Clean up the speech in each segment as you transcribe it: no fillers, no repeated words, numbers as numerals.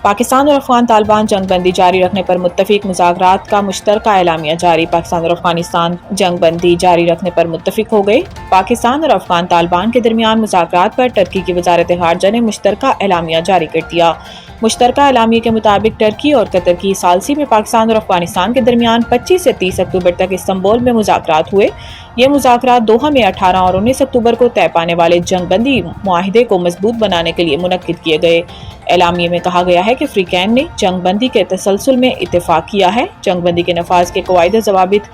پاکستان اور افغان طالبان جنگ بندی جاری رکھنے پر متفق، مذاکرات کا مشترکہ اعلامیہ جاری۔ پاکستان اور افغانستان جنگ بندی جاری رکھنے پر متفق ہو گئے۔ پاکستان اور افغان طالبان کے درمیان مذاکرات پر ٹرکی کی وزارت خارجہ نے مشترکہ اعلامیہ جاری کر دیا۔ مشترکہ اعلامیے کے مطابق ٹرکی اور قطر کی ثالثی میں پاکستان اور افغانستان کے درمیان 25 سے 30 اکتوبر تک استنبول میں مذاکرات ہوئے۔ یہ مذاکرات دوحہ میں 18 اور 19 اکتوبر کو طے پانے والے جنگ بندی معاہدے کو مضبوط بنانے کے لیے منعقد کیے گئے۔ اعلامیے میں کہا گیا ہے کہ فریقین نے جنگ بندی کے تسلسل میں اتفاق کیا ہے۔ جنگ بندی کے نفاذ کے قواعد و ضوابط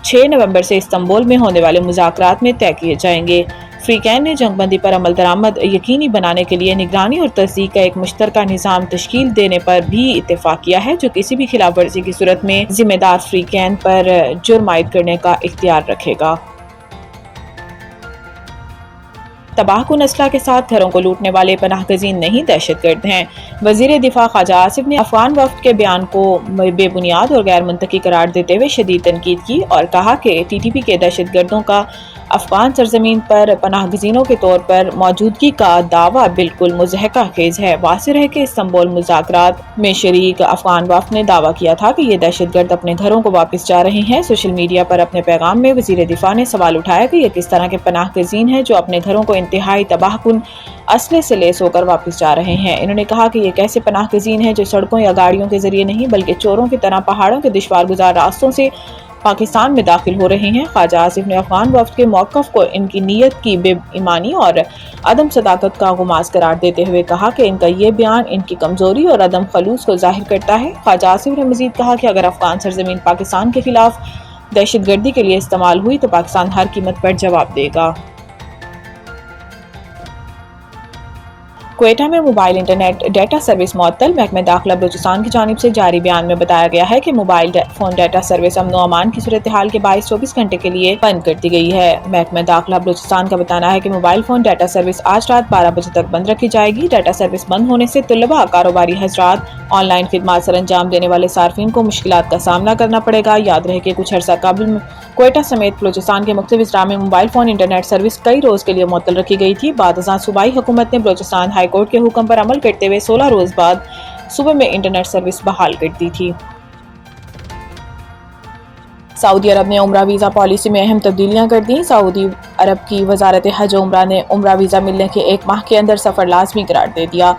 6 نومبر سے استنبول میں ہونے والے مذاکرات میں طے کیے جائیں گے۔ فریقین نے جنگ بندی پر عمل درآمد یقینی بنانے کے لیے نگرانی اور تصدیق کا ایک مشترکہ نظام تشکیل دینے پر بھی اتفاق کیا ہے، جو کسی بھی خلاف ورزی کی صورت میں ذمہ دار فریقین پر جرم عائد کرنے کا اختیار رکھے گا۔ تباہ کن اسلحہ کے ساتھ گھروں کو لوٹنے والے پناہ گزین نہیں، دہشت گرد ہیں۔ وزیر دفاع خواجہ آصف نے افغان وفد کے بیان کو بے بنیاد اور غیر منطقی قرار دیتے ہوئے شدید تنقید کی اور کہا کہ ٹی ٹی پی کے دہشت گردوں کا افغان سرزمین پر پناہ گزینوں کے طور پر موجودگی کا دعویٰ بالکل مضحکہ خیز ہے۔ واضح ہے کہ استنبول مذاکرات میں شریک افغان وفد نے دعویٰ کیا تھا کہ یہ دہشت گرد اپنے گھروں کو واپس جا رہے ہیں۔ سوشل میڈیا پر اپنے پیغام میں وزیر دفاع نے سوال اٹھایا کہ یہ کس طرح کے پناہ گزین ہیں جو اپنے گھروں کو انتہائی تباہ کن اسلحے سے لیس ہو کر واپس جا رہے ہیں۔ انہوں نے کہا کہ یہ کیسے پناہ گزین ہیں جو سڑکوں یا گاڑیوں کے ذریعے نہیں بلکہ چوروں کی طرح پہاڑوں کے دشوار گزار راستوں سے پاکستان میں داخل ہو رہے ہیں۔ خواجہ آصف نے افغان وفد کے موقف کو ان کی نیت کی بے ایمانی اور عدم صداقت کا غماز قرار دیتے ہوئے کہا کہ ان کا یہ بیان ان کی کمزوری اور عدم خلوص کو ظاہر کرتا ہے۔ خواجہ آصف نے مزید کہا کہ اگر افغان سرزمین پاکستان کے خلاف دہشت گردی کے لیے استعمال ہوئی تو پاکستان ہر قیمت پر جواب دے گا۔ کوئٹہ میں موبائل انٹرنیٹ ڈیٹا سروس معطل۔ محکمہ داخلہ بلوچستان کی جانب سے جاری بیان میں بتایا گیا ہے کہ موبائل فون ڈیٹا سروس امن و امان کی صورتحال کے باعث 24 گھنٹے کے لیے بند کر دی گئی ہے۔ محکمہ داخلہ بلوچستان کا بتانا ہے کہ موبائل فون ڈیٹا سروس آج رات 12 بجے تک بند رکھی جائے گی۔ ڈیٹا سروس بند ہونے سے طلباء، کاروباری حضرات، آن لائن خدمات سر انجام دینے والے صارفین کو مشکلات کا سامنا کرنا پڑے گا۔ یاد رہے کہ کچھ عرصہ قبل کوئٹہ سمیت بلوچستان کے مختلف اضلاع میں موبائل فون انٹرنیٹ سروس کئی روز کے لیے معطل رکھی گئی تھی۔ بعد ازاں صوبائی حکومت نے بلوچستان ہائی کورٹ کے حکم پر عمل کرتے ہوئے 16 روز بعد صوبے میں انٹرنیٹ سروس بحال کر دی تھی۔ سعودی عرب نے عمرہ ویزا پالیسی میں اہم تبدیلیاں کر دیں۔ سعودی عرب کی وزارت حج و عمرہ نے عمرہ ویزا ملنے کے 1 ماہ کے اندر سفر لازمی قرار دے دیا۔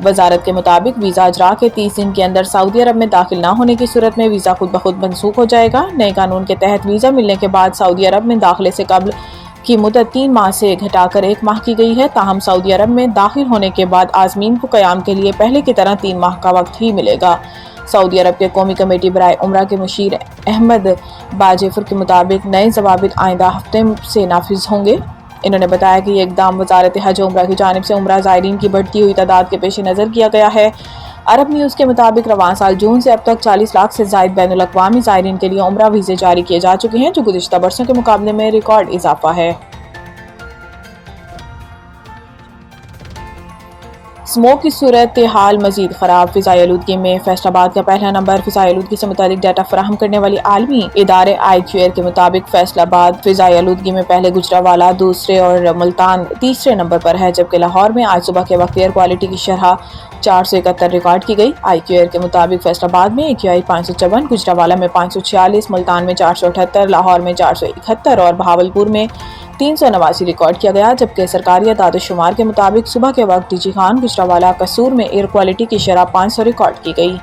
وزارت کے مطابق ویزا اجراء کے 30 دن کے اندر سعودی عرب میں داخل نہ ہونے کی صورت میں ویزا خود بخود منسوخ ہو جائے گا۔ نئے قانون کے تحت ویزا ملنے کے بعد سعودی عرب میں داخلے سے قبل کی مدت 3 ماہ سے گھٹا کر 1 ماہ کی گئی ہے، تاہم سعودی عرب میں داخل ہونے کے بعد عازمین کو قیام کے لیے پہلے کی طرح 3 ماہ کا وقت ہی ملے گا۔ سعودی عرب کے قومی کمیٹی برائے عمرہ کے مشیر احمد باجفر کے مطابق نئے ضوابط آئندہ ہفتے سے نافذ ہوں گے۔ انہوں نے بتایا کہ یہ اقدام وزارت حج و عمرہ کی جانب سے عمرہ زائرین کی بڑھتی ہوئی تعداد کے پیش نظر کیا گیا ہے۔ عرب نیوز کے مطابق رواں سال جون سے اب تک 40 لاکھ سے زائد بین الاقوامی زائرین کے لیے عمرہ ویزے جاری کیے جا چکے ہیں، جو گزشتہ برسوں کے مقابلے میں ریکارڈ اضافہ ہے۔ اسموگ کی صورتحال مزید خراب۔ فضائی آلودگی میں فیصل آباد کا پہلا نمبر۔ فضائی آلودگی سے متعلق ڈیٹا فراہم کرنے والی عالمی ادارے IQAir کے مطابق فیصل آباد فضائی آلودگی میں پہلے، گجرانوالہ دوسرے اور ملتان تیسرے نمبر پر ہے، جبکہ لاہور میں آج صبح کے وقت ایئر کوالٹی کی شرح 471 ریکارڈ کی گئی۔ IQAir کے مطابق فیصل آباد میں AQI 554، گجرانوالہ میں 546، ملتان میں 478، لاہور میں 471 اور بہاولپور میں 389 ریکارڈ کیا گیا، جبکہ سرکاری اعداد و شمار کے مطابق صبح کے وقت ڈی جی خان، گجرانوالہ، قصور میں ایئر کوالٹی کی شرح 500 ریکارڈ کی گئی۔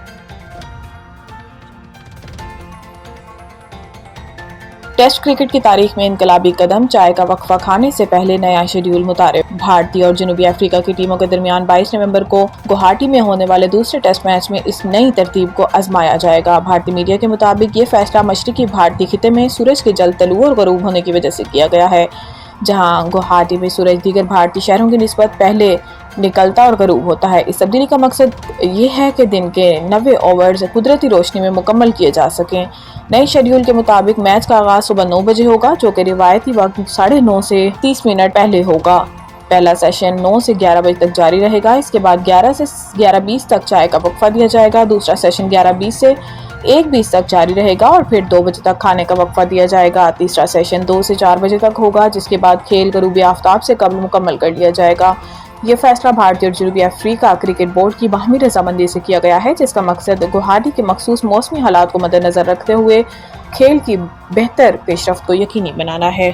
ٹیسٹ کرکٹ کی تاریخ میں انقلابی قدم، چائے کا وقفہ کھانے سے پہلے نیا شیڈول متعارف۔ بھارتی اور جنوبی افریقہ کی ٹیموں کے درمیان 22 نومبر کو گوہاٹی میں ہونے والے دوسرے ٹیسٹ میچ میں اس نئی ترتیب کو آزمایا جائے گا۔ بھارتی میڈیا کے مطابق یہ فیصلہ مشرقی بھارتی خطے میں سورج کے جلد طلوع اور غروب ہونے کی وجہ سے کیا گیا ہے، جہاں گوہاٹی میں سورج دیگر بھارتی شہروں کی نسبت پہلے نکلتا اور غروب ہوتا ہے۔ اس تبدیلی کا مقصد یہ ہے کہ دن کے 90 اوورز قدرتی روشنی میں مکمل کیے جا سکیں۔ نئے شیڈول کے مطابق میچ کا آغاز صبح 9 بجے ہوگا، جو کہ روایتی وقت 9:30 سے 30 منٹ پہلے ہوگا۔ پہلا سیشن 9 سے 11 بجے تک جاری رہے گا۔ اس کے بعد 11 سے 11:20 تک چائے کا وقفہ دیا جائے گا۔ دوسرا سیشن 11:20 سے 1:20 تک جاری رہے گا اور پھر 2 بجے تک کھانے کا وقفہ دیا جائے گا۔ تیسرا سیشن 2 سے 4 بجے تک ہوگا، جس کے بعد کھیل غروب آفتاب سے قبل مکمل کر لیا جائے گا۔ یہ فیصلہ بھارتی اور جنوبی افریقہ کرکٹ بورڈ کی باہمی رضامندی سے کیا گیا ہے، جس کا مقصد گوہاٹی کے مخصوص موسمی حالات کو مد نظر رکھتے ہوئے کھیل کی بہتر پیش رفت کو یقینی بنانا ہے۔